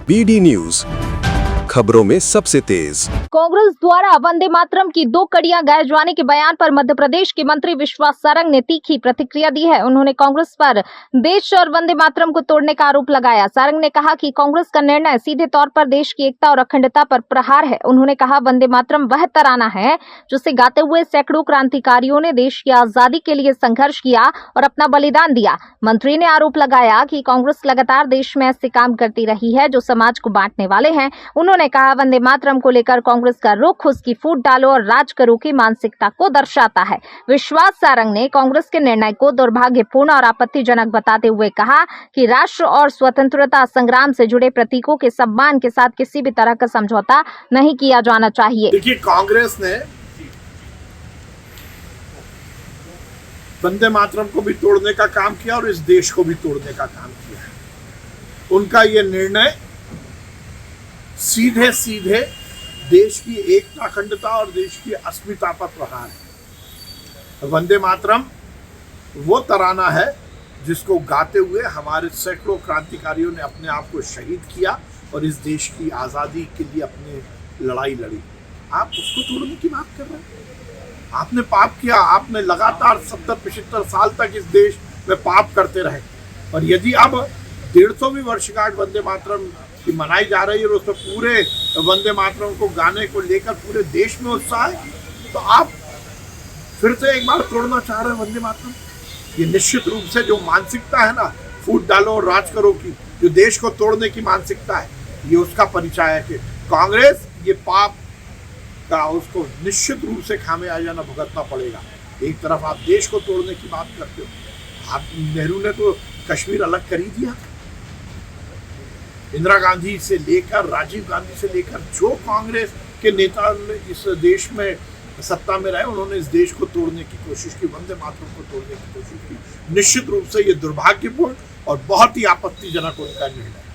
BD news, खबरों में सबसे तेज। कांग्रेस द्वारा वंदे मातरम की 2 कड़ियां गाए जाने के बयान पर मध्य प्रदेश के मंत्री विश्वास सारंग ने तीखी प्रतिक्रिया दी है। उन्होंने कांग्रेस पर देश और वंदे मातरम को तोड़ने का आरोप लगाया। सारंग ने कहा कि कांग्रेस का निर्णय सीधे तौर पर देश की एकता और अखंडता पर प्रहार है। उन्होंने कहा, वंदे मातरम वह तराना है जिसे गाते हुए सैकड़ों क्रांतिकारियों ने देश की आजादी के लिए संघर्ष किया और अपना बलिदान दिया। मंत्री ने आरोप लगाया कि कांग्रेस लगातार देश में ऐसे काम करती रही है जो समाज को बांटने वाले हैं। उन्होंने कहा, वंदे मातरम को लेकर कांग्रेस का रुख उसकी फूट डालो और राज करो की मानसिकता को दर्शाता है। विश्वास सारंग ने कांग्रेस के निर्णय को दुर्भाग्यपूर्ण और आपत्तिजनक बताते हुए कहा कि राष्ट्र और स्वतंत्रता संग्राम से जुड़े प्रतीकों के सम्मान के साथ किसी भी तरह का समझौता नहीं किया जाना चाहिए। देखिए, कांग्रेस ने वंदे मातरम को भी तोड़ने का काम किया और इस देश को भी तोड़ने का काम किया है। उनका ये निर्णय सीधे सीधे देश की एकता, अखंडता और देश की अस्मिता पर प्रहार है। वंदे मातरम वो तराना है जिसको गाते हुए हमारे सैकड़ों क्रांतिकारियों ने अपने आप को शहीद किया और इस देश की आज़ादी के लिए अपनी लड़ाई लड़ी। आप उसको तोड़ने की बात कर रहे हैं। आपने पाप किया, आपने लगातार 70-75 साल तक इस देश में पाप करते रहे और यदि अब 150वीं वर्षगांठ वंदे मातरम की मनाई जा रही है और उसमें पूरे वंदे मातरम को गाने को लेकर पूरे देश में उत्साह है, तो आप फिर से एक बार तोड़ना चाह रहे हैं वंदे मातरम। ये निश्चित रूप से जो मानसिकता है ना, फूट डालो और राज करो की, जो देश को तोड़ने की मानसिकता है, ये उसका परिचय है कि कांग्रेस ये पाप का उसको निश्चित रूप से खामियाजा भुगतना पड़ेगा। एक तरफ आप देश को तोड़ने की बात करते हो, आप नेहरू ने तो कश्मीर अलग कर ही दिया। इंदिरा गांधी से लेकर राजीव गांधी से लेकर जो कांग्रेस के नेता इस देश में सत्ता में रहे, उन्होंने इस देश को तोड़ने की कोशिश की, वंदे मातरम को तोड़ने की कोशिश की। निश्चित रूप से ये दुर्भाग्यपूर्ण और बहुत ही आपत्तिजनक उनका निर्णय है।